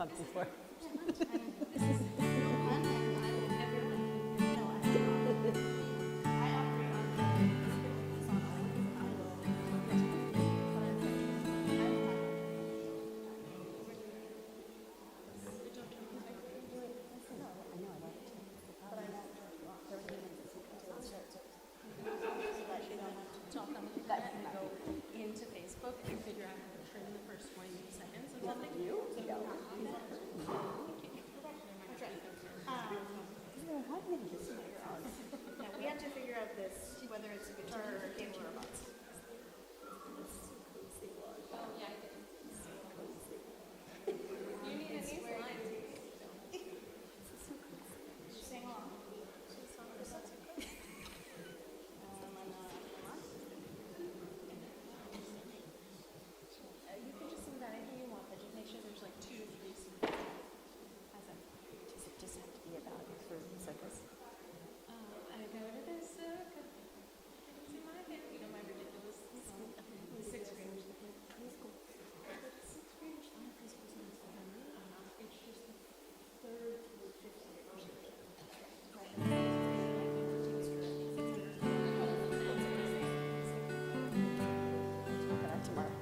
talked before. Into Facebook and figure out how to trim the first 20 seconds of something. Yeah, we have to figure out this, whether it's a guitar or a cable or a box. You need a new line. Sing along. You can just sing about anything you want, but just make sure there's like 2 to 3 seconds. How's that? Does it just have to be about for circus? I go to the circus. See my band. You know my ridiculous song. The 6th graders. Sixth graders thought this was not for them. It's just the 3rd through 5th graders. Look at that tomorrow.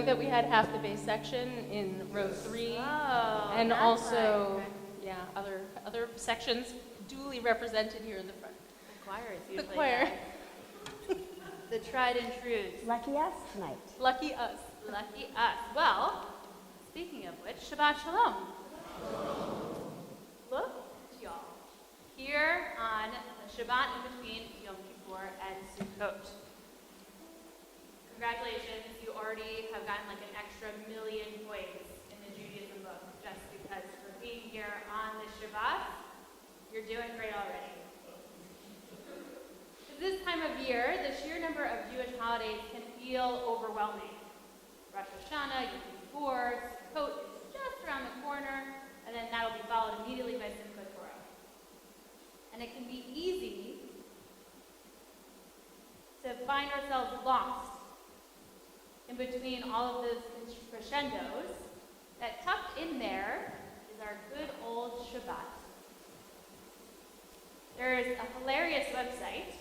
That we had half the bass section in row 3, and that's also, other sections duly represented here in the front. The choir is The usually choir. the tried and true. Lucky us tonight. Lucky us. Lucky us. Well, speaking of which, Shabbat Shalom. Look at y'all here on the Shabbat in between Yom Kippur and Sukkot. Congratulations, you already have gotten like an extra 1,000,000 points in the Judaism book just because for being here on the Shabbat, you're doing great already. This time of year, the sheer number of Jewish holidays can feel overwhelming. Rosh Hashanah, Yom Kippur, Sukkot is just around the corner, and then that'll be followed immediately by Simchat Torah. And it can be easy to find ourselves lost in between all of those crescendos, that tucked in there is our good old Shabbat. There's a hilarious website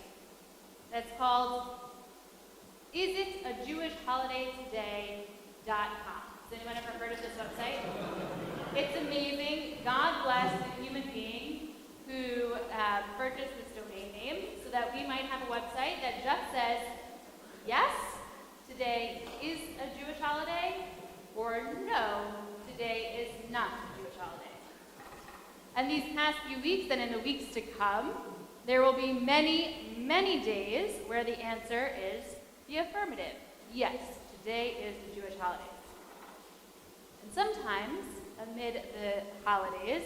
that's called isitajewishholidaytoday.com. Has anyone ever heard of this website? It's amazing. God bless the human being who purchased this domain name so that we might have a website that just says, yes, today is a Jewish holiday, or no, today is not a Jewish holiday. And these past few weeks and in the weeks to come, there will be many, many days where the answer is the affirmative. Yes, today is the Jewish holiday. And sometimes, amid the holidays,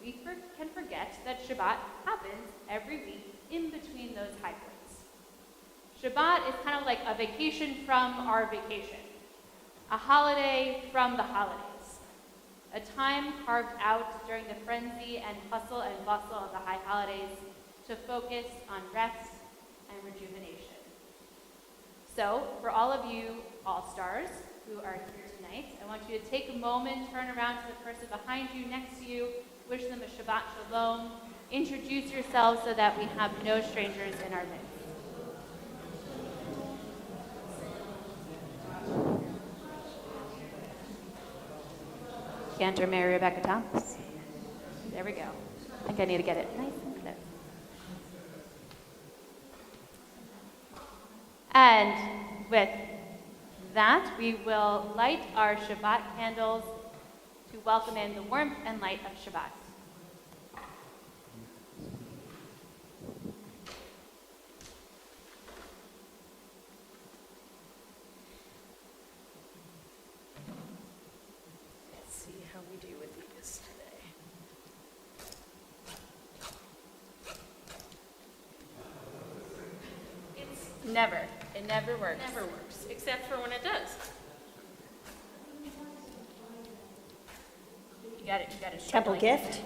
we can forget that Shabbat happens every week in between those high points. Shabbat is kind of like a vacation from our vacation, a holiday from the holidays, a time carved out during the frenzy and hustle and bustle of the high holidays to focus on rest and rejuvenation. So, for all of you all-stars who are here tonight, I want you to take a moment, turn around to the person behind you, next to you, wish them a Shabbat Shalom, introduce yourselves so that we have no strangers in our midst. Cantor Mary Rebecca Thomas. There we go. I think I need to get it nice and clear. And with that, we will light our Shabbat candles to welcome in the warmth and light of Shabbat. Let's see how we do with these today. It never works. Never works, except for when it does. You got it. Temple gift?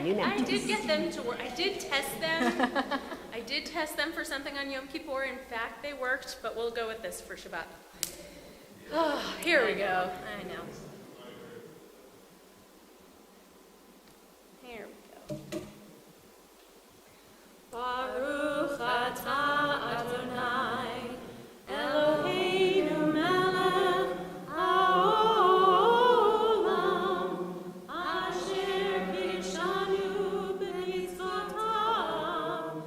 You know. I did get them to work. I did test them. I did test them for something on Yom Kippur. In fact, they worked, but we'll go with this for Shabbat. Oh, here we go. I know. Here we go. Baruch atah Adonai, Eloheinu melech haolam, asher kidshanu b'mitzvotav,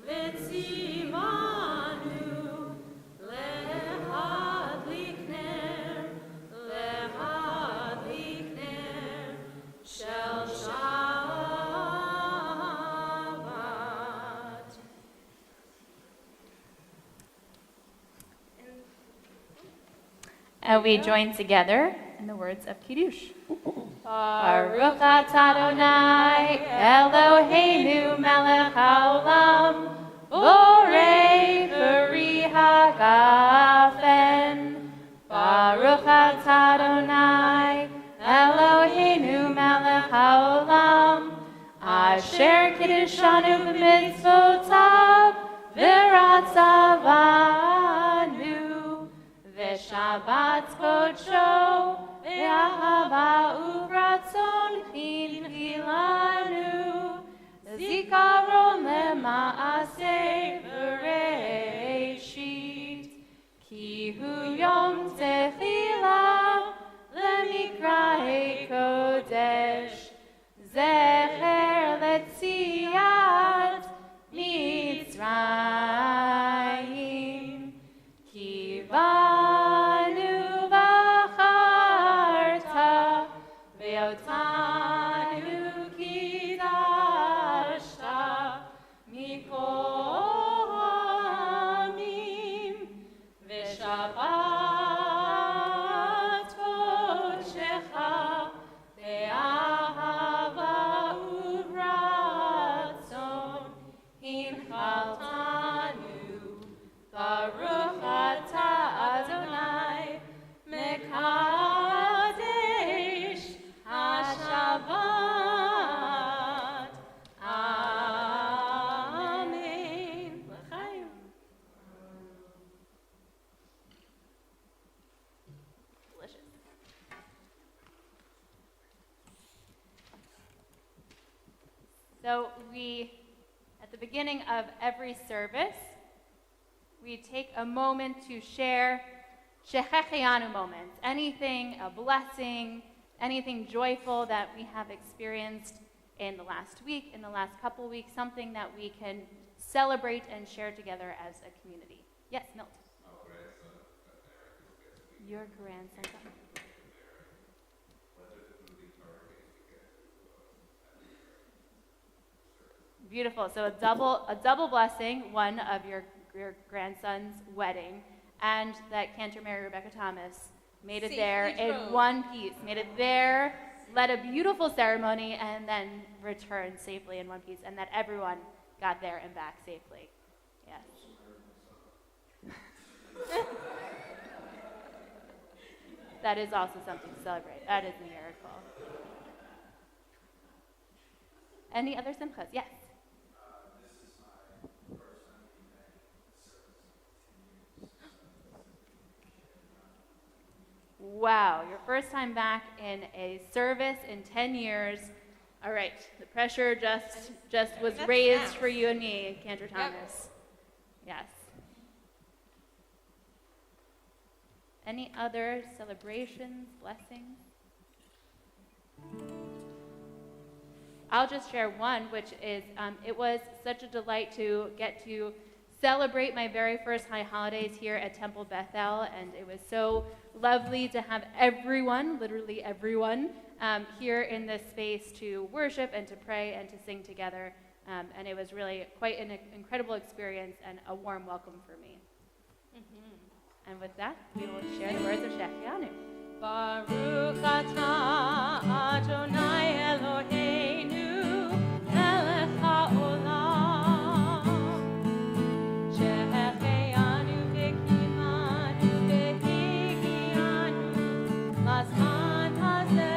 v'tzivanu lehadlik ner shel Shabbat. And we join together in the words of Kiddush. Baruch atah Adonai, Eloheinu melech haolam, borei peri hagafen. Baruch atah Adonai, Eloheinu melech haolam, asher kiddushanu b'mitzvotav, v'ratzavanu. V'shabbat kodsho, v'ahava uvratzon hinchilanu, zikaron lema'aseh v'reishit, ki hu yom techila lemikra'ei kodesh, zecher letziat Mitzrayim, ki banu v'acharta, ve'otanu kidashta, mikol ha'amim, v'shabbat kodshecha, ve'ahava uvratzon, hinchaltanu, Baruch atah Adonai, mekadesh haShabbat. Amen. L'chaim. Delicious. So at the beginning of every service, we take a moment to share Shechecheanu moments, anything, a blessing, anything joyful that we have experienced in the last week, in the last couple weeks, something that we can celebrate and share together as a community. Yes, Milt. Your grandson. Beautiful. So a double blessing, one of your grandson's wedding, and that Cantor Mary Rebecca Thomas made it there in one piece, made it there, led a beautiful ceremony, and then returned safely in one piece, and that everyone got there and back safely. Yes. That is also something to celebrate. That is a miracle. Any other simchas? Yes. Wow, your first time back in a service in 10 years. All right, the pressure just was raised for you and me, Cantor Thomas. Yes. Any other celebrations, blessings? I'll just share one, which is it was such a delight to get to celebrate my very first high holidays here at Temple Bethel, and it was so lovely to have everyone, literally everyone, here in this space to worship and to pray and to sing together, and it was really quite an incredible experience and a warm welcome for me. And with that, we will share the words of Shechianu. Baruch atah Adonai Eloheinu melech haolam shehechianu v'kimanu v'higianu lazman hazeh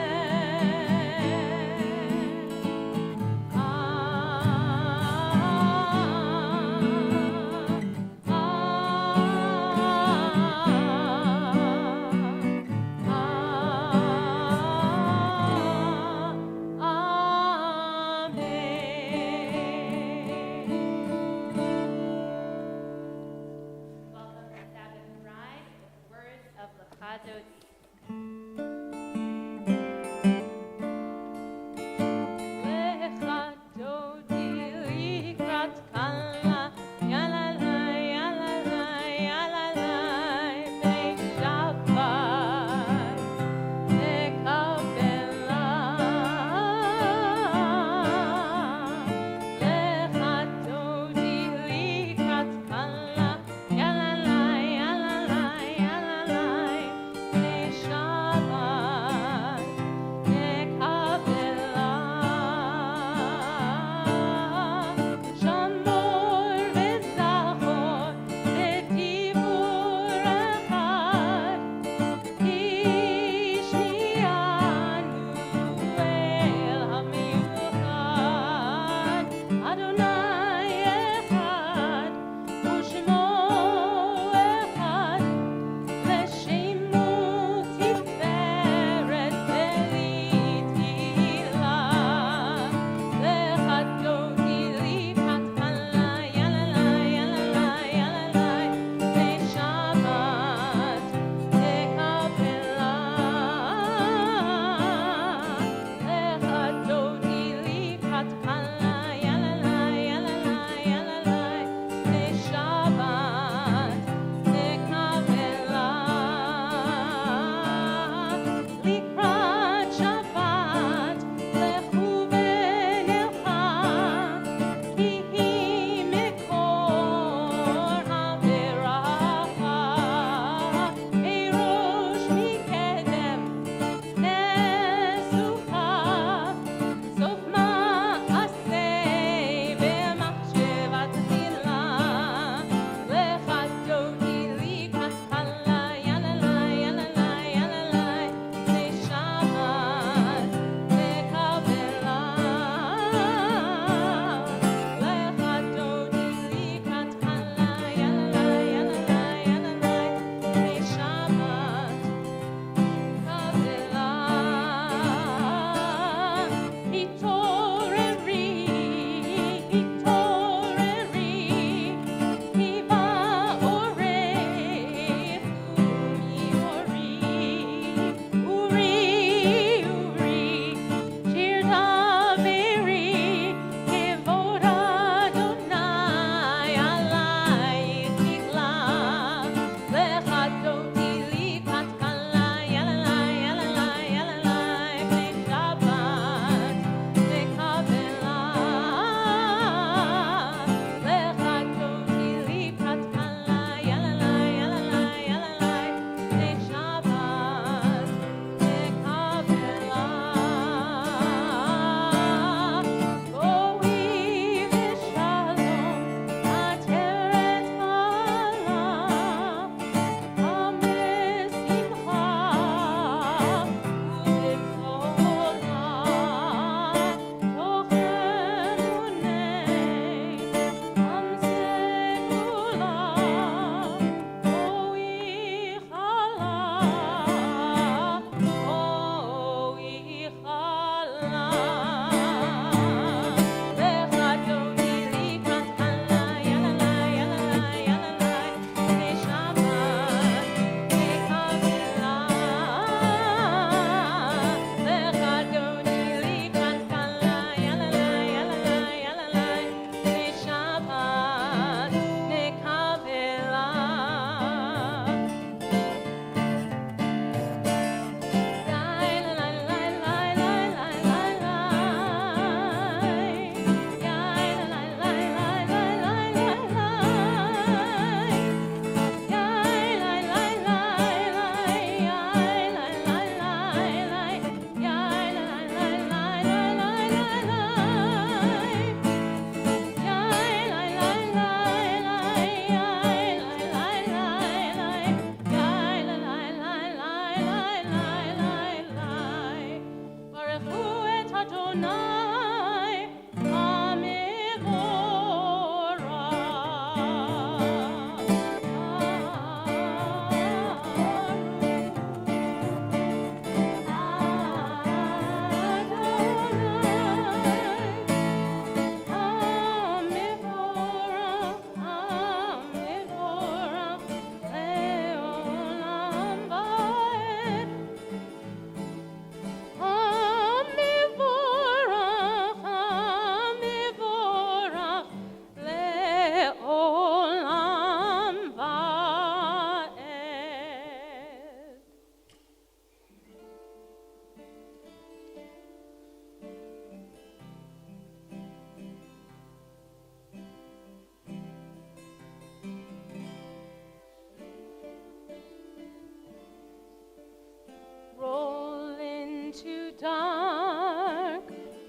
into dark,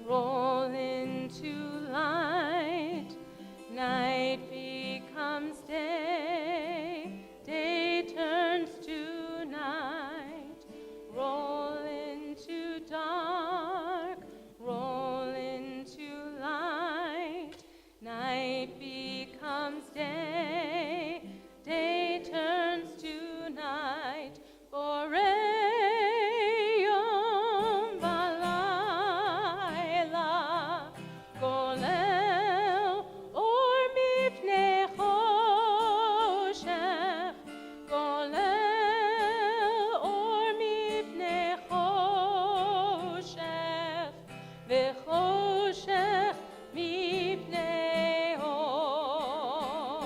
roll into light. Night becomes day, day turns to night. Roll into dark, roll into light. Night becomes day, day turns to night. Yom balayla, golel or mifnei choshech, golel or mifnei choshech, v'choshech mifnei or.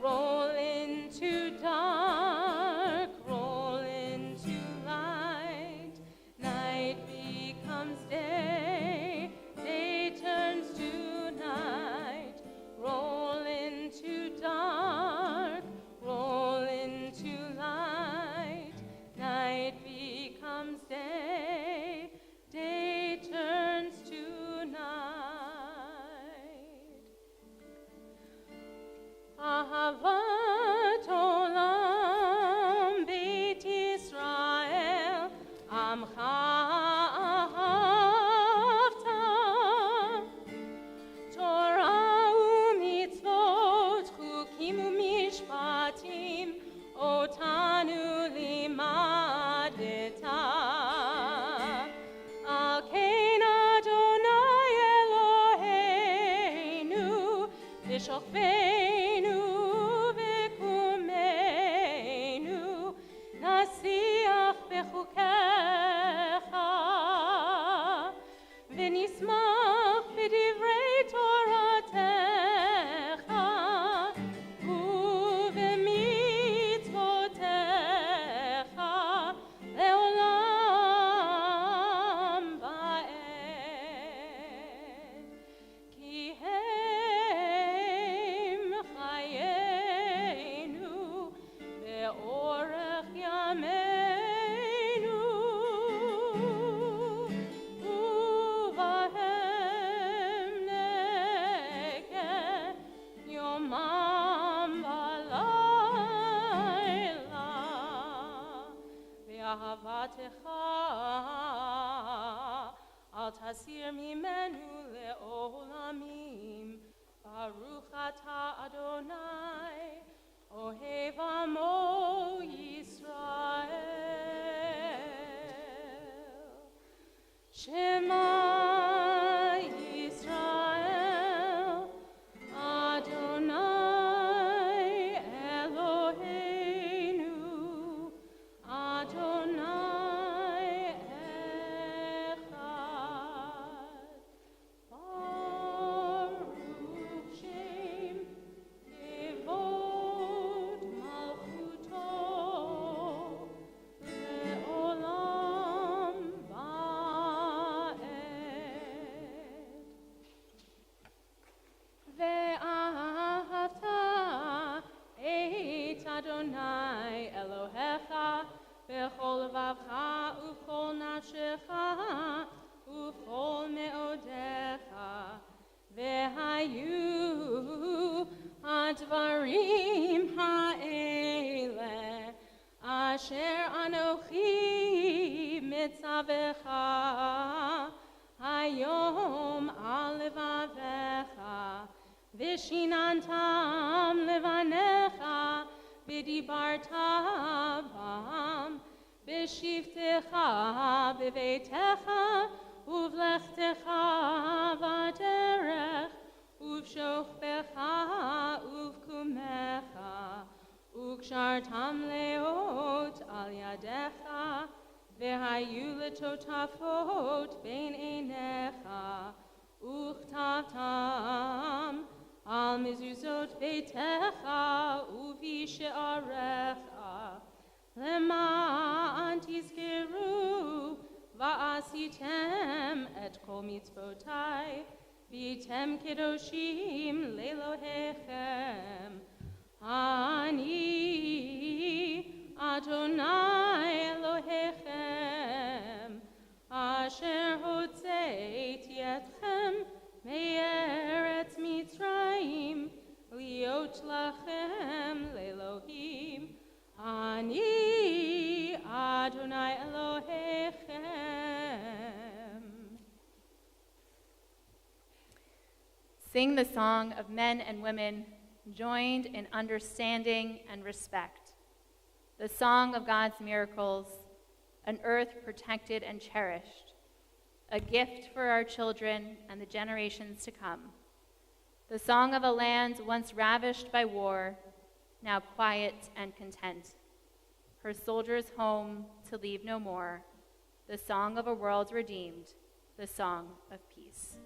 Roll into dark, roll into light. Night becomes day, day turns to night. Roll into dark, roll into light. Night becomes day, day turns to night. Ahavat olam beit Yisrael, amcha ahavta. Torah umitzvot, chukim umishpatim, otanu limadeta. Al kein Adonai Eloheinu, v'shofeinu v'kumeinu, nasiach b'chukecha, v'nismach b'divrei Toratecha, u'v'mitzvotecha, le'olam va'ed. Ki hem chayenu be'orech yameinu, uvahem neke yomam v'layla, ve'ahavatecha al tasir mimenu le'olamim. Baruch atah Adonai, ohev amo Yisrael. Shema Yisrael, Adonai Eloheinu, Adonai echad. Baruch Shem Kevod Malchuto le'olam va'ed. Ve'ahavta et Adonai Elohecha b'chol levavcha u'chol nafshecha u'chol me'odecha. Ve'hayu advarim ha'ele asher anochi mitzavecha hayom al levavecha v'shinantam levanecha v'dibarta bam v'shivtecha b'veitecha uvlechtecha v'derech uv'shofecha uv'kumecha ukshartam leot al yadecha v'hayu letotafot bein einecha uchtavtam al mezuzot beitecha u'vishe'arecha למען תזכרו ועשיתם את כל מצוותיי והייתם קדושים לאלוהיכם. אני אדוני אלוהיכם Sing the song of men and women joined in understanding and respect. The song of God's miracles, an earth protected and cherished, a gift for our children and the generations to come. The song of a land once ravished by war, now quiet and content. Her soldiers home to leave no more. The song of a world redeemed, the song of peace.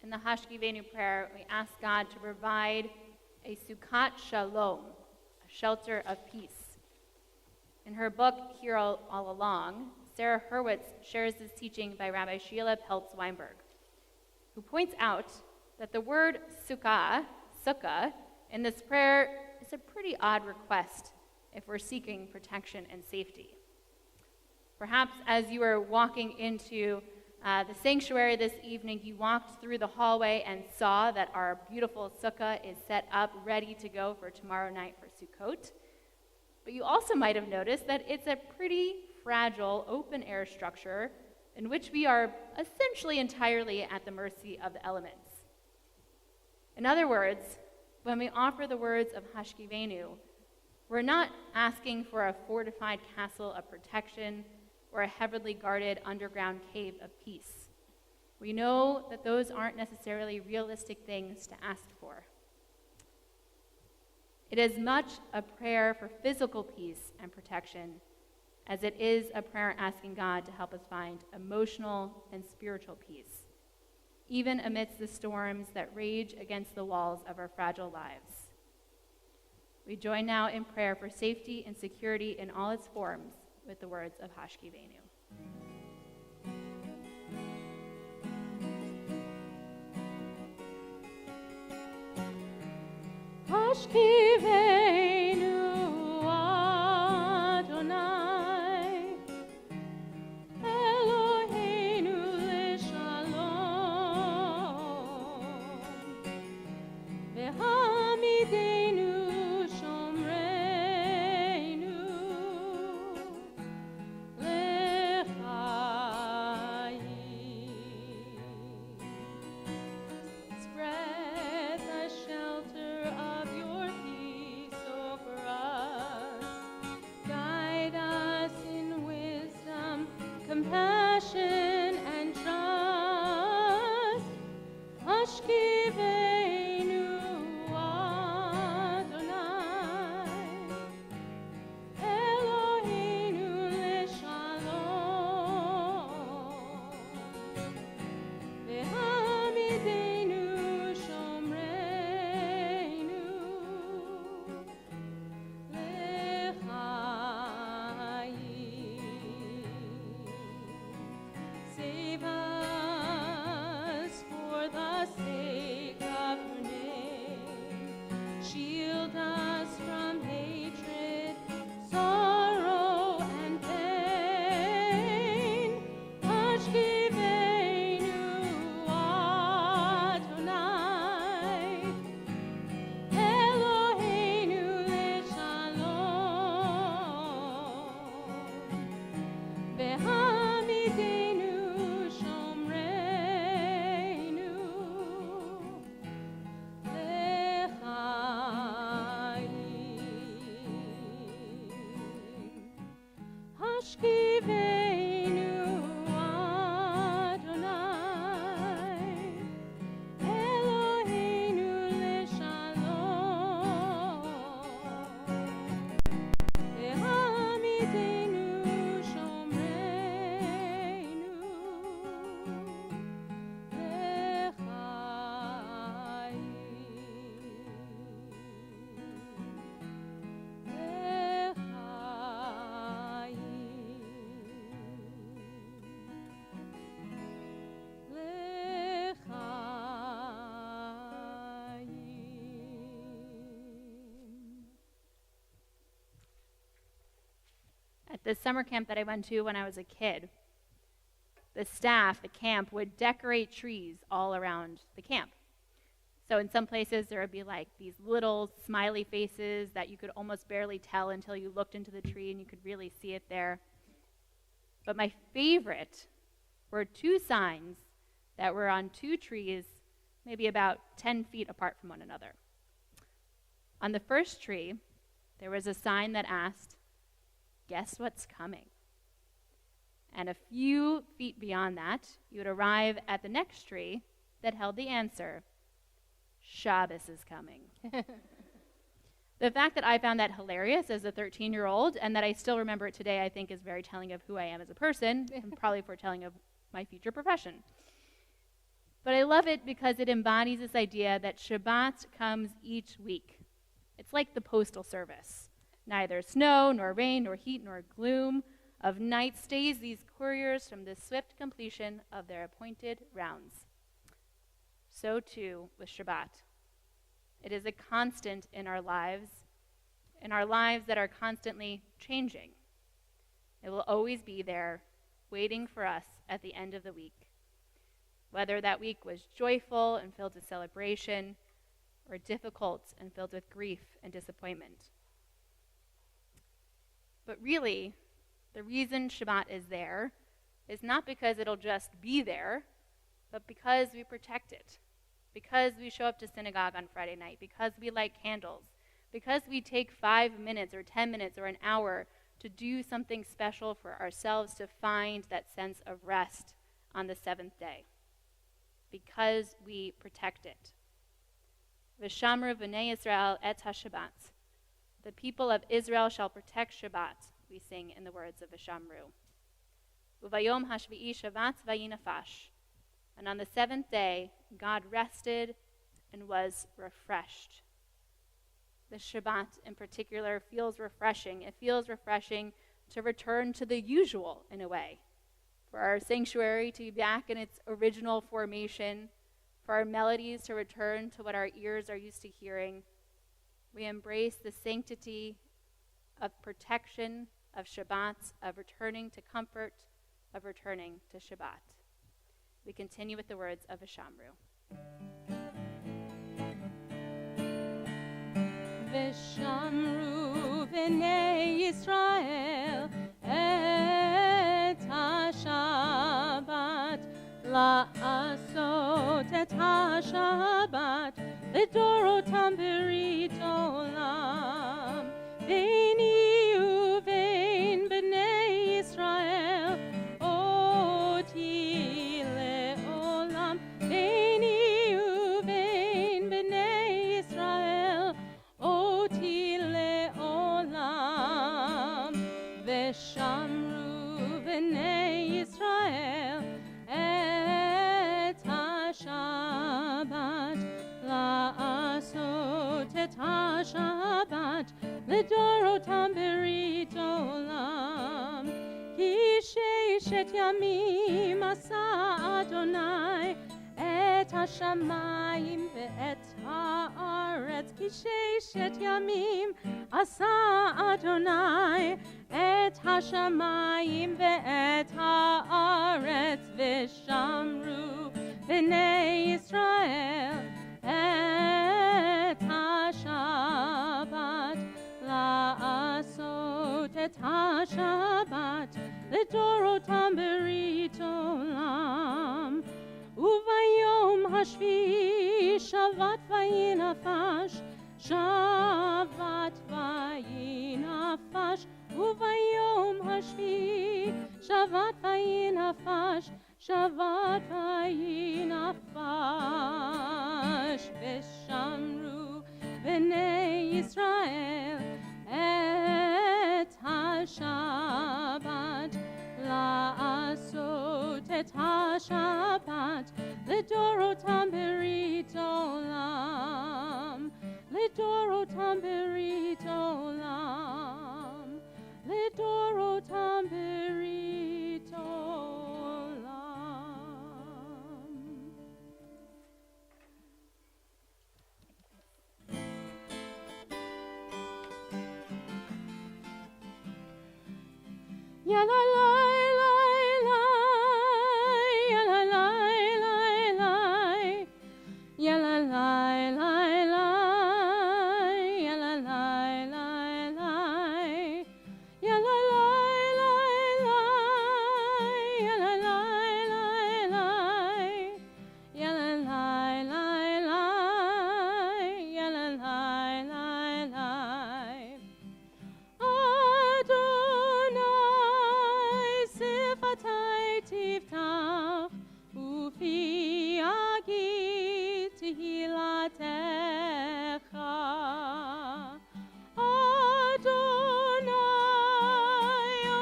In the Hashkivenu prayer, we ask God to provide a Sukkot Shalom, a shelter of peace. In her book, Here All Along, Sarah Hurwitz shares this teaching by Rabbi Sheila Peltz-Weinberg, who points out that the word sukkah, in this prayer is a pretty odd request if we're seeking protection and safety. Perhaps as you were walking into the sanctuary this evening, you walked through the hallway and saw that our beautiful sukkah is set up, ready to go for tomorrow night for Sukkot. But you also might have noticed that it's a pretty fragile, open-air structure in which we are essentially entirely at the mercy of the elements. In other words, when we offer the words of Hashkivenu, we're not asking for a fortified castle of protection or a heavily guarded underground cave of peace. We know that those aren't necessarily realistic things to ask for. It is much a prayer for physical peace and protection as it is a prayer asking God to help us find emotional and spiritual peace, even amidst the storms that rage against the walls of our fragile lives. We join now in prayer for safety and security in all its forms with the words of Hashkivenu. Hashkivenu Adonai, Eloheinu l'shalom, v'hamidenu shomreinu l'chaim. Spread the shelter of your peace over us. Guide us in wisdom, compassion, and trust. Hashkivenu Adonai. Ve'hamidenu shomreinu lechaim. Hashkiveinu Adonai, Eloheinu leshalom. Ve'hamidenu shomreinu lechaim. At the summer camp that I went to when I was a kid, the staff, the camp, would decorate trees all around the camp. So in some places there would be like these little smiley faces that you could almost barely tell until you looked into the tree and you could really see it there. But my favorite were two signs that were on two trees, maybe about 10 feet apart from one another. On the first tree, there was a sign that asked, "Guess what's coming?" And a few feet beyond that, you would arrive at the next tree that held the answer, "Shabbos is coming." The fact that I found that hilarious as a 13-year-old and that I still remember it today, I think is very telling of who I am as a person and probably foretelling of my future profession. But I love it because it embodies this idea that Shabbat comes each week. It's like the postal service. Neither snow, nor rain, nor heat, nor gloom of night stays these couriers from the swift completion of their appointed rounds. So too with Shabbat. It is a constant in our lives that are constantly changing. It will always be there, waiting for us at the end of the week. Whether that week was joyful and filled with celebration, or difficult and filled with grief and disappointment. But really, the reason Shabbat is there is not because it'll just be there, but because we protect it. Because we show up to synagogue on Friday night, because we light candles, because we take 5 minutes or 10 minutes or an hour to do something special for ourselves to find that sense of rest on the seventh day. Because we protect it. V'shamru b'nei Yisrael et ha-Shabbat. The people of Israel shall protect Shabbat, we sing in the words of V'shamru. U'vayom hashvi'i Shabbat vayinafash. And on the seventh day, God rested and was refreshed. The Shabbat in particular feels refreshing. It feels refreshing to return to the usual in a way. For our sanctuary to be back in its original formation, for our melodies to return to what our ears are used to hearing. We embrace the sanctity of protection, of Shabbat, of returning to comfort, of returning to Shabbat. We continue with the words of V'shamru. V'shamru b'nei Yisrael et ha-Shabbat la'asot et ha-Shabbat לדורותם ברית עולם ביני ובין בני ישראל אותי לעולם ביני ובין בני ישראל אותי לעולם ושמרו בני ישראל את השבת לעשות את השבת לדורותם ברית עולם כי ששת ימים עשה אדוני את השמיים ואת הארץ כי ששת ימים עשה אדוני את השמיים ואת הארץ ושמרו בני ישראל את השבת לעשות את השבת לדורות לדורותם ברית עולם. וביום השביעי שבת ויהי נפש, שבת ויהי נפש. וביום השביעי שבת ויהי נפש, שבת ויהי נפש. ושמרו בני ישראל את השבת, לעשות את השבת לדורותם ברית עולם, לדורותם ברית עולם, לדורותם ברית עולם. Ya la la la la, ya la la la la, ya la la la la, ya la la la la, ya la la la la, ya la la la la, ya la la la la, ya la la la la. Tiftach ufi agit hilatecha. Adonai,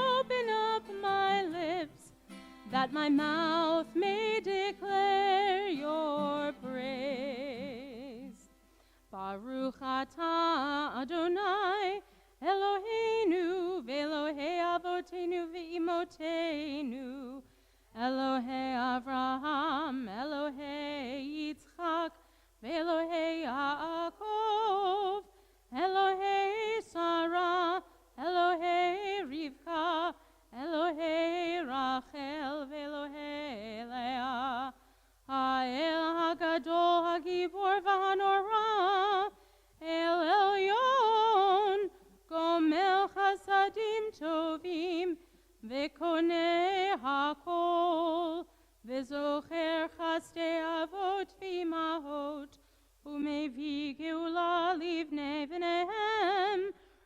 open up my lips, that my mouth may declare your praise. Baruch atah Adonai, Eloheinu, ve'Elohei avotenu ve'imotenu, Elohei Avraham, Elohei Yitzchak, ve'Elohei Yaakov, Elohei Sarah, Elohei Rivka, Elohei Rachel, ve'Elohei Leah, Ha'el HaGadol HaGibor v'Hanorah, El Elyon, Gomel Chasadim Tovim, Ve'koneh hakol, ve'zocher chasdei avot v'imahot, u'mevi geula livnei v'nehem,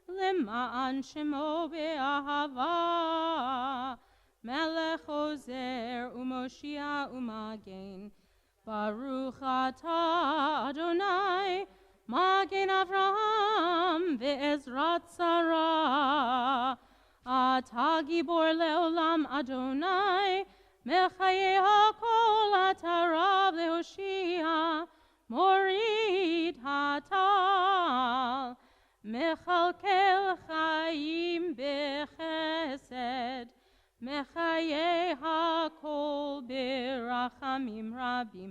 lema'an shemo be'ahava, melech ozer u'moshia u'magen. Baruch atah Adonai, Magen Avraham ve'ezrat Sarah. Atah gibor leolam Adonai, mechayei hakol atah rav lehoshia, morid hatal, mechalkel chaim bechesed, mechayei hakol berachamim rabim,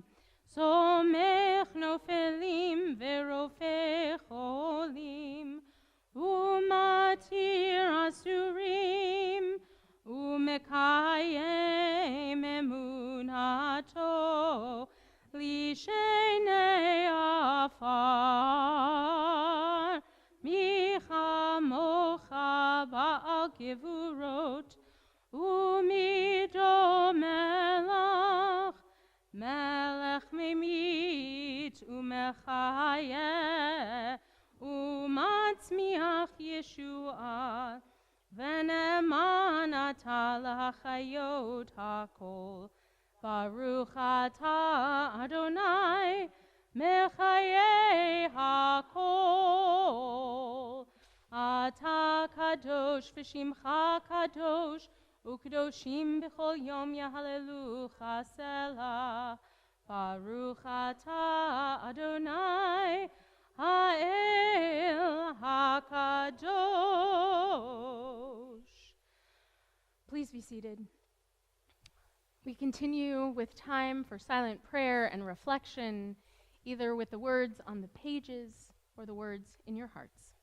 somech nofelim ve'rofeh cholim, umatir asurim, umekayem emunato, lishenei afar, michamocha ba'al gevurot, umido melach, melech memit umechayeh, umatzmiach Yeshua, v'ne'eman atah l'hachayot hakol. Baruch atah Adonai, mechayei hakol. Atah kadosh v'shimcha kadosh, u'kadoshim b'chol yom yahalelucha selah. Baruch atah Adonai, Ha'el HaKadosh. Please be seated. We continue with time for silent prayer and reflection, either with the words on the pages or the words in your hearts.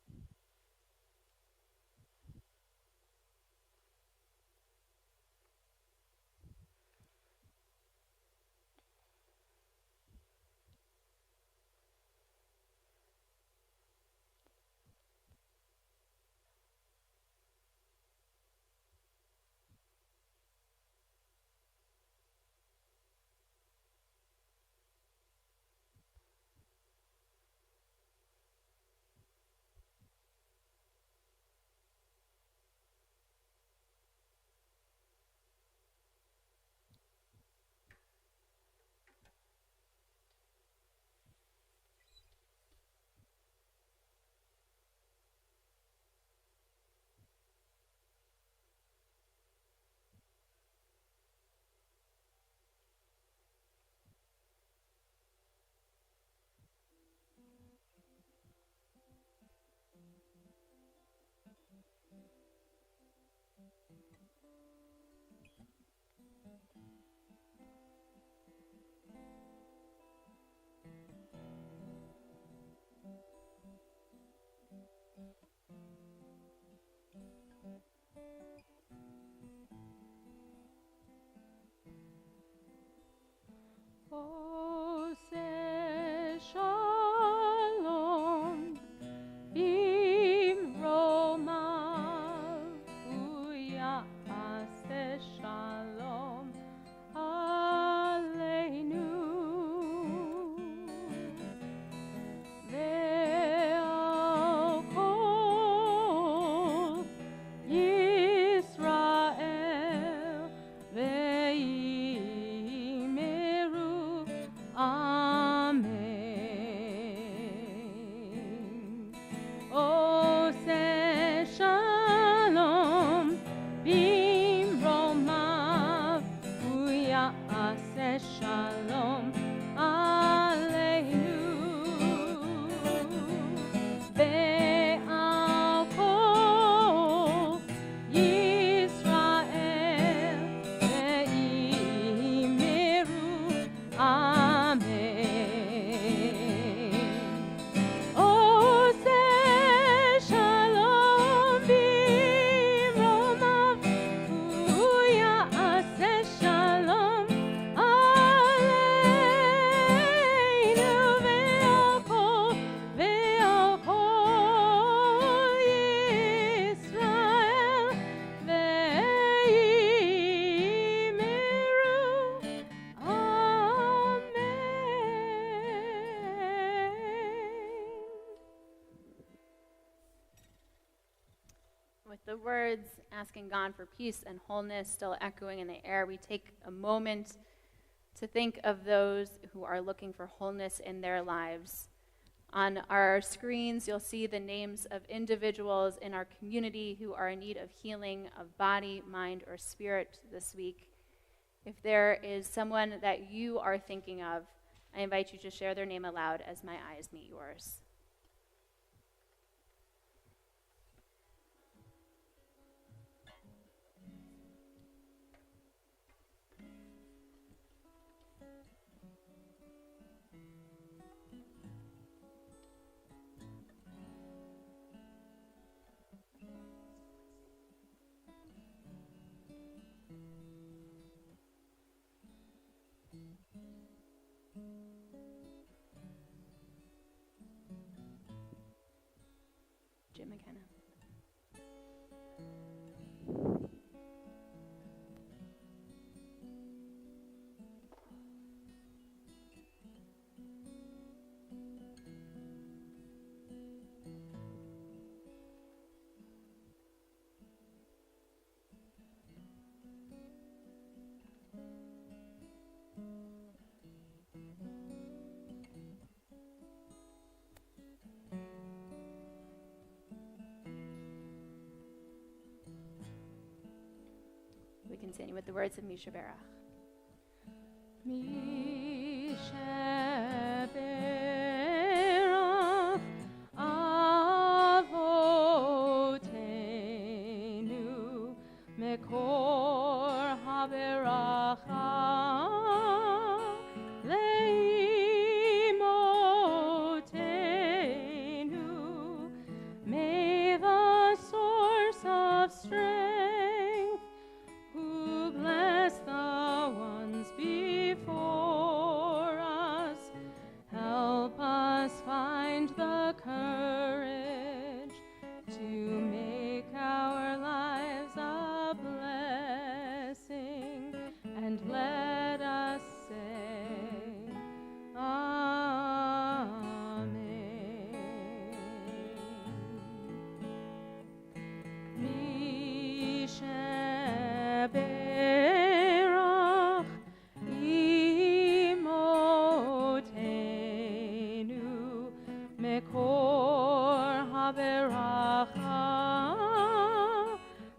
Ose shalom, bimromav, uyase shalom aleinu. Ve'al kol Yisrael ve'imeru amen. Ose shalom bimromav uyase shalom aleinu. Ve'al kol Yisrael ve'imeru amen. Ose shalom bimromav uyase shalom aleinu. Ve'al kol Yisrael ve'imeru amen. With the words asking God for peace and wholeness still echoing in the air, we take a moment to think of those who are looking for wholeness in their lives. On our screens, you'll see the names of individuals in our community who are in need of healing of body, mind, or spirit this week. If there is someone that you are thinking of, I invite you to share their name aloud as my eyes meet yours. Jim McKenna. We continue with the words of Misha Berach. Misheberach avotenu mekor haberacha leimotenu. May the source of strength who bless the ones before us, help us find the courage to make our lives a blessing, and let us say, Amen. Misheberach imotenu mekor haberacha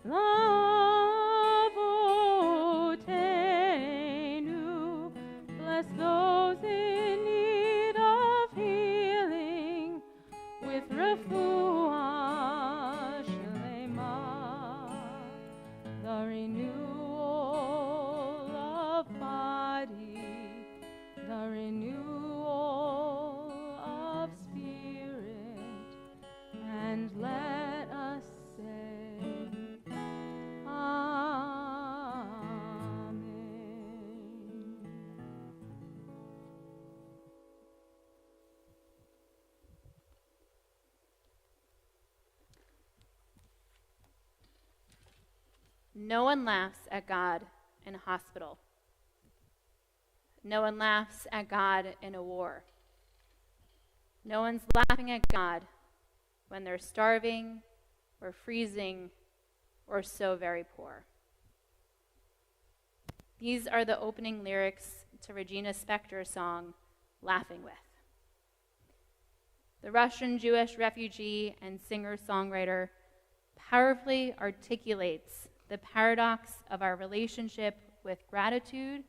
lavotenu. No one laughs at God in a hospital. No one laughs at God in a war. No one's laughing at God when they're starving or freezing or so very poor. These are the opening lyrics to Regina Spektor's song, Laughing With. The Russian Jewish refugee and singer-songwriter powerfully articulates the paradox of our relationship with gratitude,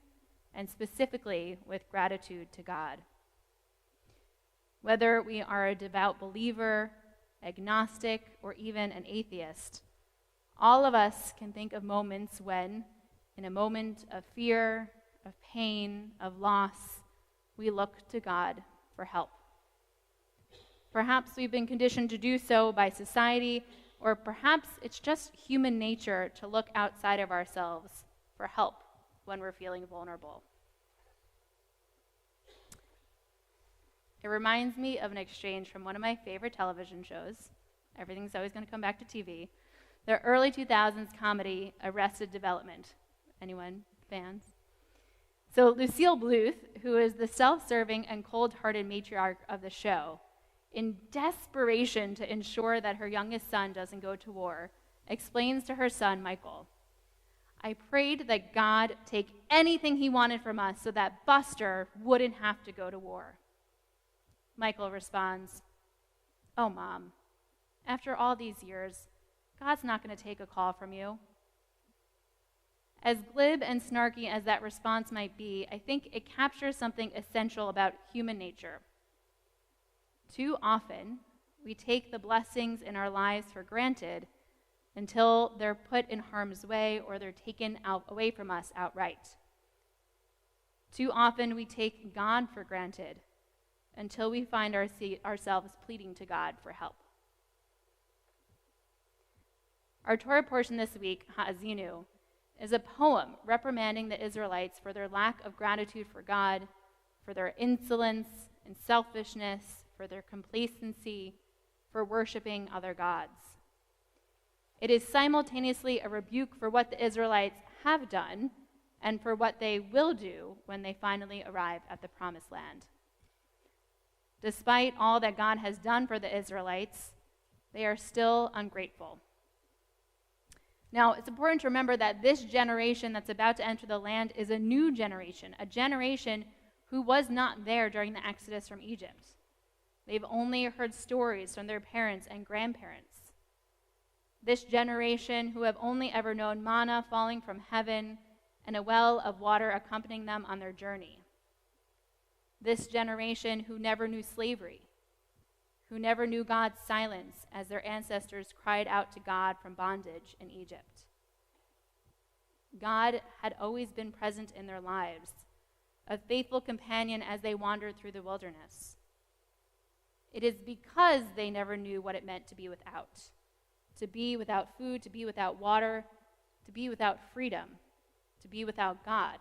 and specifically with gratitude to God. Whether we are a devout believer, agnostic, or even an atheist, all of us can think of moments when, in a moment of fear, of pain, of loss, we look to God for help. Perhaps we've been conditioned to do so by society, or perhaps it's just human nature to look outside of ourselves for help when we're feeling vulnerable. It reminds me of an exchange from one of my favorite television shows. Everything's always going to come back to TV. The early 2000s comedy, Arrested Development. Anyone? Fans? So Lucille Bluth, who is the self-serving and cold-hearted matriarch of the show, in desperation to ensure that her youngest son doesn't go to war, explains to her son, Michael, "I prayed that God take anything he wanted from us so that Buster wouldn't have to go to war." Michael responds, "Oh, Mom, after all these years, God's not going to take a call from you." As glib and snarky as that response might be, I think it captures something essential about human nature. Too often, we take the blessings in our lives for granted until they're put in harm's way or they're taken away from us outright. Too often, we take God for granted until we find ourselves pleading to God for help. Our Torah portion this week, Ha'azinu, is a poem reprimanding the Israelites for their lack of gratitude for God, for their insolence and selfishness, for their complacency, for worshiping other gods. It is simultaneously a rebuke for what the Israelites have done and for what they will do when they finally arrive at the Promised Land. Despite all that God has done for the Israelites, they are still ungrateful. Now, it's important to remember that this generation that's about to enter the land is a new generation, a generation who was not there during the Exodus from Egypt. They've only heard stories from their parents and grandparents. This generation who have only ever known manna falling from heaven and a well of water accompanying them on their journey. This generation who never knew slavery, who never knew God's silence as their ancestors cried out to God from bondage in Egypt. God had always been present in their lives, a faithful companion as they wandered through the wilderness. It is because they never knew what it meant to be without food, to be without water, to be without freedom, to be without God,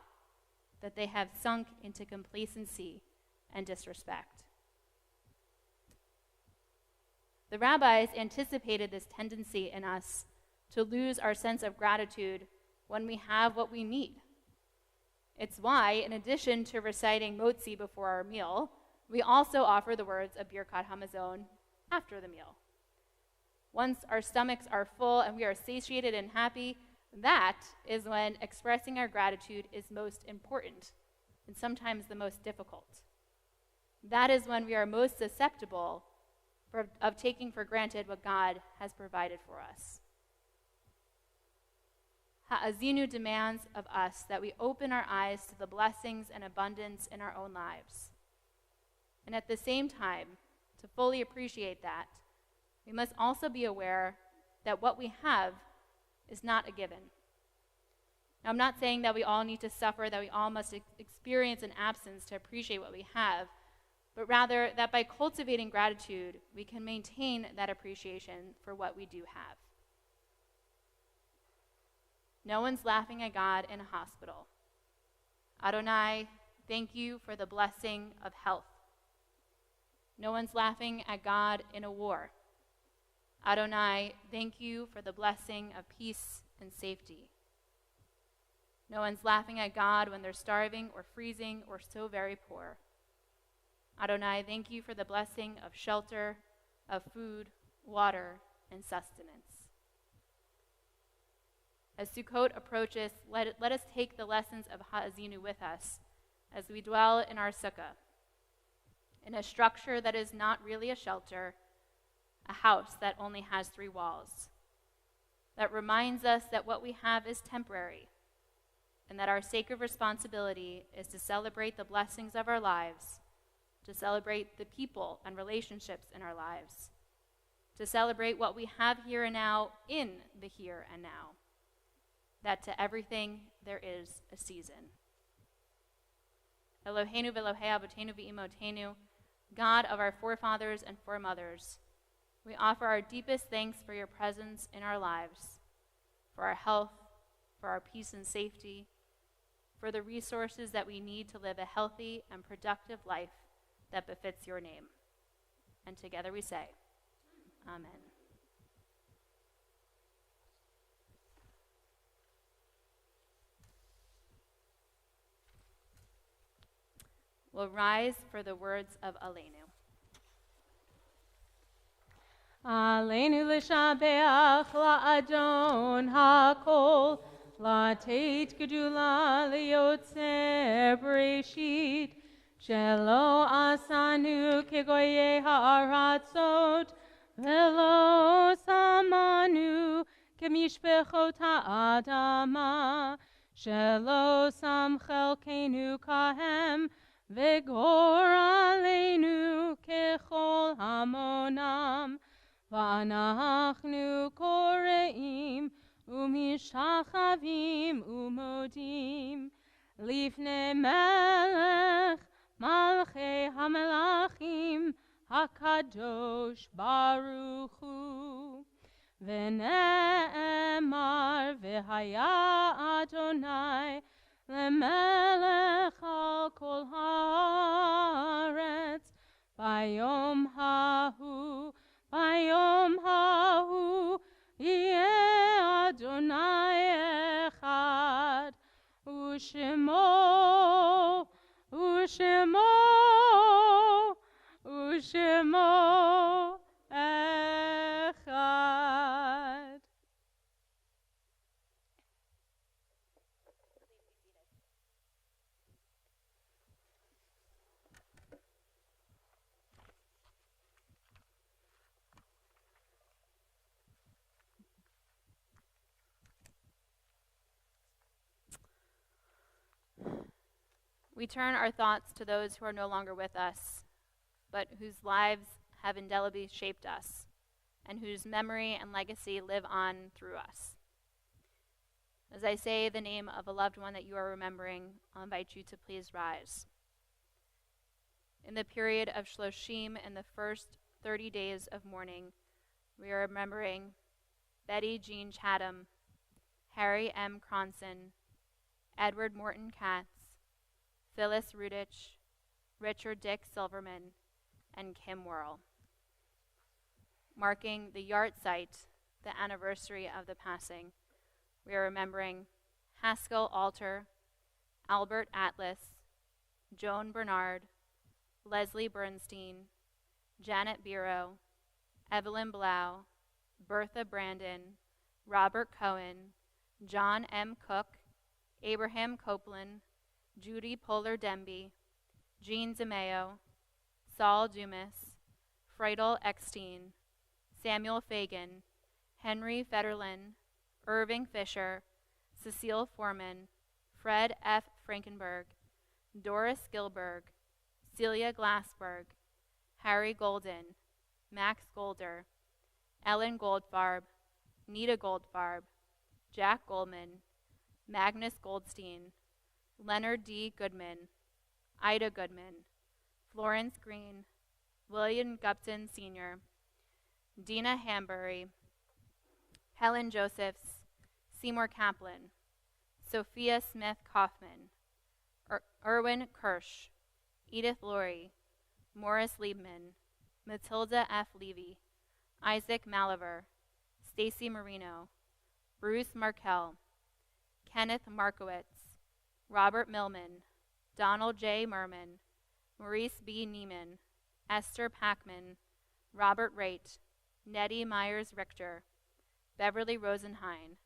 that they have sunk into complacency and disrespect. The rabbis anticipated this tendency in us to lose our sense of gratitude when we have what we need. It's why, in addition to reciting Motzi before our meal, we also offer the words of Birkat Hamazon after the meal. Once our stomachs are full and we are satiated and happy, that is when expressing our gratitude is most important and sometimes the most difficult. That is when we are most susceptible of taking for granted what God has provided for us. Ha'azinu demands of us that we open our eyes to the blessings and abundance in our own lives. And at the same time, to fully appreciate that, we must also be aware that what we have is not a given. Now, I'm not saying that we all need to suffer, that we all must experience an absence to appreciate what we have, but rather that by cultivating gratitude, we can maintain that appreciation for what we do have. No one's laughing at God in a hospital. Adonai, thank you for the blessing of health. No one's laughing at God in a war. Adonai, thank you for the blessing of peace and safety. No one's laughing at God when they're starving or freezing or so very poor. Adonai, thank you for the blessing of shelter, of food, water, and sustenance. As Sukkot approaches, let us take the lessons of Ha'azinu with us as we dwell in our sukkah, in a structure that is not really a shelter, a house that only has 3 walls, that reminds us that what we have is temporary, and that our sacred responsibility is to celebrate the blessings of our lives, to celebrate the people and relationships in our lives, to celebrate what we have here and now in the here and now, that to everything there is a season. Eloheinu v'Elohei Avotenu v'Imotenu, God of our forefathers and foremothers, we offer our deepest thanks for your presence in our lives, for our health, for our peace and safety, for the resources that we need to live a healthy and productive life that befits your name. And together we say, Amen. We'll rise for the words of Aleinu. Aleinu l'shabeach la'adon ha'kol, la'teit gedula li'yotzer breshit, shelo asanu kegoye ha'aratzot, velo samanu kemishpechot ha'adama, shelo sam chelkenu kahem, V'gor aleinu kechol hamonam, v'anachnu koreim umishachavim umodim, lifnei melech malchei hamelachim hakadosh baruch hu. V'ne'emar v'haya Adonai Lemelech al kol haaretz, bayom hahu, yeh Adonai echad, u'shemo echad. We turn our thoughts to those who are no longer with us, but whose lives have indelibly shaped us, and whose memory and legacy live on through us. As I say the name of a loved one that you are remembering, I'll invite you to please rise. In the period of Shloshim, in the first 30 days of mourning, we are remembering Betty Jean Chatham, Harry M. Cronson, Edward Morton Katz, Phyllis Rudich, Richard Dick Silverman, and Kim Worrell. Marking the yard site, the anniversary of the passing, we are remembering Haskell Alter, Albert Atlas, Joan Bernard, Leslie Bernstein, Janet Biro, Evelyn Blau, Bertha Brandon, Robert Cohen, John M. Cook, Abraham Copeland, Judy Polar Demby, Jean Zemeo, Saul Dumas, Friedel Eckstein, Samuel Fagan, Henry Federlin, Irving Fisher, Cecile Foreman, Fred F. Frankenberg, Doris Gilberg, Celia Glassberg, Harry Golden, Max Golder, Ellen Goldfarb, Nita Goldfarb, Jack Goldman, Magnus Goldstein, Leonard D. Goodman, Ida Goodman, Florence Green, William Gupton Sr., Dina Hambury, Helen Josephs, Seymour Kaplan, Sophia Smith Kaufman, Erwin Kirsch, Edith Laurie, Morris Liebman, Matilda F. Levy, Isaac Maliver, Stacy Marino, Bruce Markell, Kenneth Markowitz, Robert Millman, Donald J. Merman, Maurice B. Neiman, Esther Packman, Robert Raitt, Nettie Myers-Richter, Beverly Rosenheim,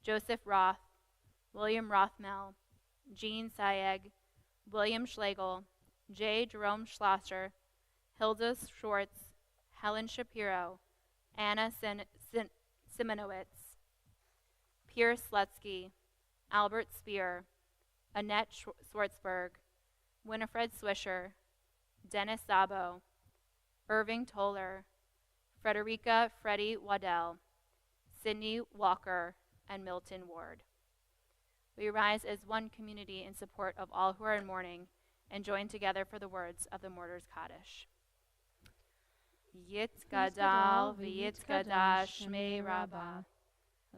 Joseph Roth, William Rothmel, Jean Sayeg, William Schlegel, J. Jerome Schlosser, Hilda Schwartz, Helen Shapiro, Anna Simonowitz, Pierce Slutsky, Albert Spear, Annette Schwartzberg, Winifred Swisher, Dennis Szabo, Irving Toller, Frederica Freddie Waddell, Sydney Walker, and Milton Ward. We rise as one community in support of all who are in mourning and join together for the words of the Mourners Kaddish. Yitzgadal v'yitzgadash shmei Rabbah,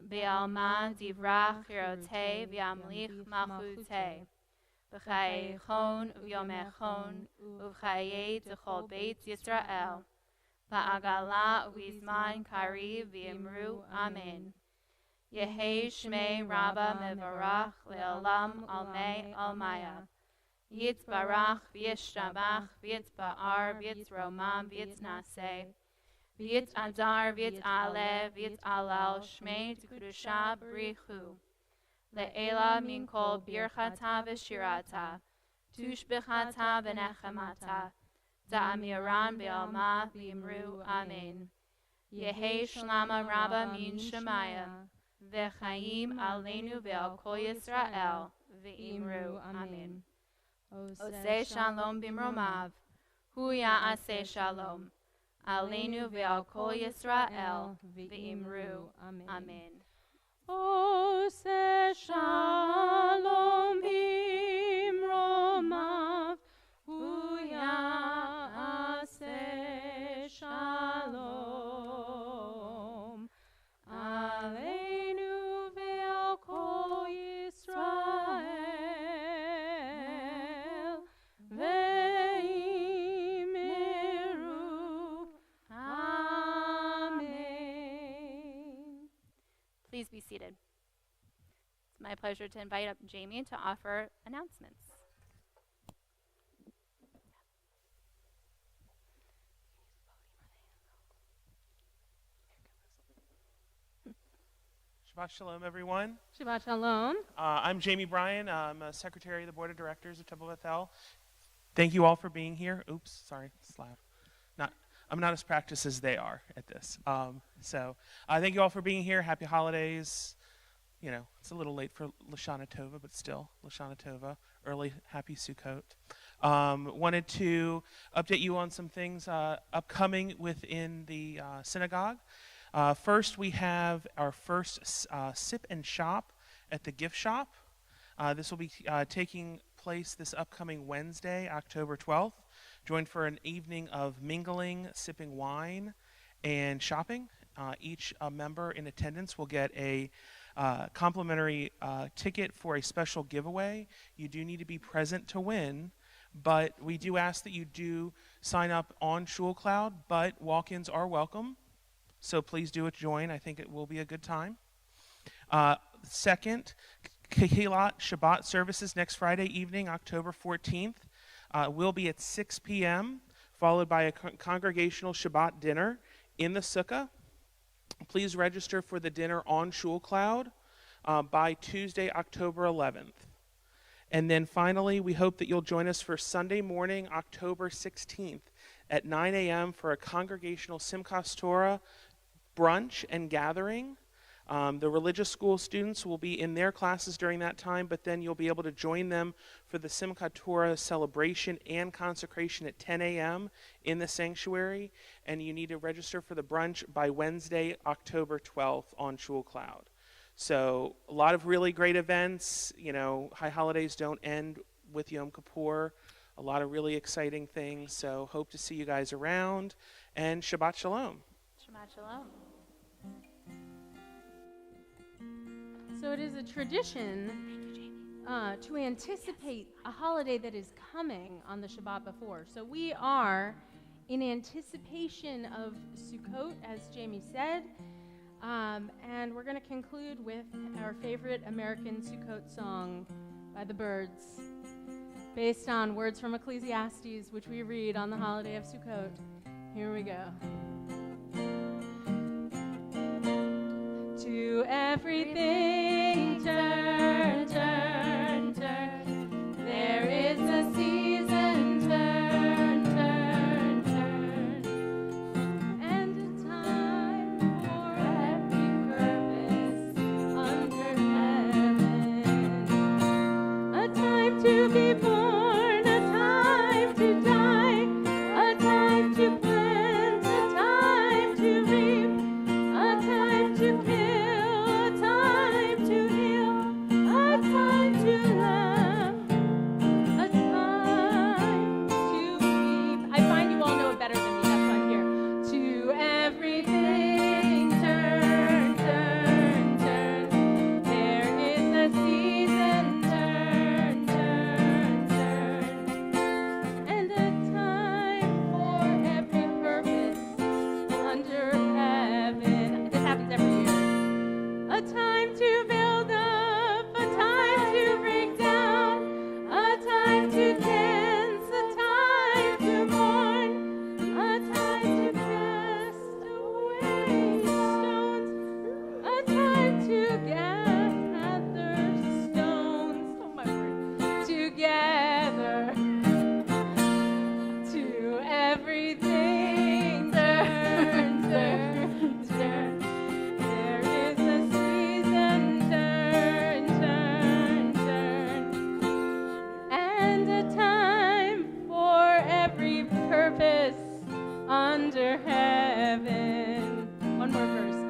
Be'alma divrach chirotei v'yamlich malchutei, B'chayechon u'yomechon u'v'chayei t'chol beit Yisrael, Ba'agala u'izman kari v'yimru Amen. Yehei shmei Rabbah mevarach le'olam almei almaya, Yitzbarach v'yishtabach v'yitzba'ar v'yitzromam v'yitznaseh, v'yitzadar v'yitzaleh v'yitzalal shmei t'kudusha b'richu, le'ela min kol birchata v'shirata, tushbechata v'nechemata, da'amiran be'alma v'yimru Amen. Yehei shlama Rabbah min Shemaya, v'chaim aleinu ve'al kol Yisrael, v'imru Amen. Oseh shalom bimromav, hu ya'aseh shalom, aleinu ve'al kol Yisrael, v'imru Amen. Oseh shalom bimromav, hu ya'aseh shalom, aleinu ve'al kol Yisrael, ve'imru Amen. Please be seated. It's my pleasure to invite up Jamie to offer announcements. Shabbat Shalom, everyone. Shabbat Shalom. I'm Jamie Bryan. I'm a secretary of the board of directors of Temple Bethel. Thank you all for being here. Oops, sorry, it's loud. I'm not as practiced as they are at this. So thank you all for being here. Happy holidays. You know, it's a little late for Lashana Tova, but still, Lashana Tova. Early Happy Sukkot. Wanted to update you on some things upcoming within the synagogue. First, we have our first sip and shop at the gift shop. This will be taking place this upcoming Wednesday, October 12th. Join for an evening of mingling, sipping wine, and shopping. Each member in attendance will get a complimentary ticket for a special giveaway. You do need to be present to win, but we do ask that you do sign up on ShulCloud, but walk-ins are welcome. So please do join. I think it will be a good time. Second, Kehilat Shabbat services next Friday evening, October 14th, will be at 6 p.m., followed by a congregational Shabbat dinner in the sukkah. Please register for the dinner on ShulCloud by Tuesday, October 11th. And then finally, we hope that you'll join us for Sunday morning, October 16th at 9 a.m. for a congregational Simchas Torah brunch and gathering. The religious school students will be in their classes during that time, but then you'll be able to join them for the Simchat Torah celebration and consecration at 10 a.m. in the sanctuary, and you need to register for the brunch by Wednesday, October 12th on ShulCloud. So a lot of really great events. You know, high holidays don't end with Yom Kippur. A lot of really exciting things. So hope to see you guys around, and Shabbat Shalom. Shabbat Shalom. So it is a tradition to anticipate a holiday that is coming on the Shabbat before. So we are in anticipation of Sukkot, as Jamie said, and we're going to conclude with our favorite American Sukkot song by by the Byrds, based on words from Ecclesiastes, which we read on the holiday of Sukkot. Here we go. To everything turn, turn, turn. There is a season, turn, turn, turn. And a time for every purpose under heaven. A time to be born, a time to die, a time to plant, a time to reap, a time to kill, a time to heal, a time to love, a time to weep. I find you all know it better than me, that's why I'm here. To everything turn, turn, turn. There is a season, turn, turn, turn. And a time for every purpose under heaven. This happens every year. A time to build up, a time to break down, a time to dance, a time to mourn, a time to cast away stones, a time to gather stones, oh my word, together. To everything turn, turn, turn. There is a season, turn, turn, turn. And a time for every purpose under heaven. One more verse.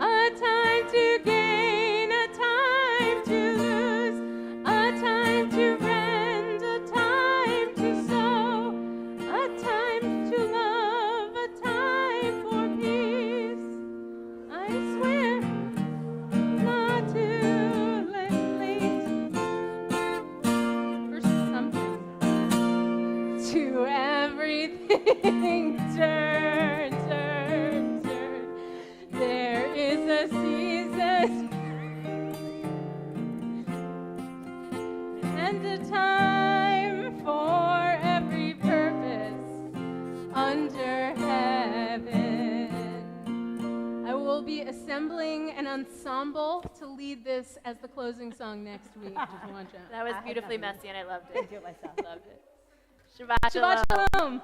A time to gain, a time to lose, a time to rend, a time to sow, a time to love, a time for peace. I swear not to let late for something. To everything turn, turn, turn. There is a season and a time for every purpose under heaven. I will be assembling an ensemble to lead this as the closing song next week. Just want you. That was beautifully messy, and I loved I it. do it myself. Loved it. Shabbat Shabbat shalom. shalom.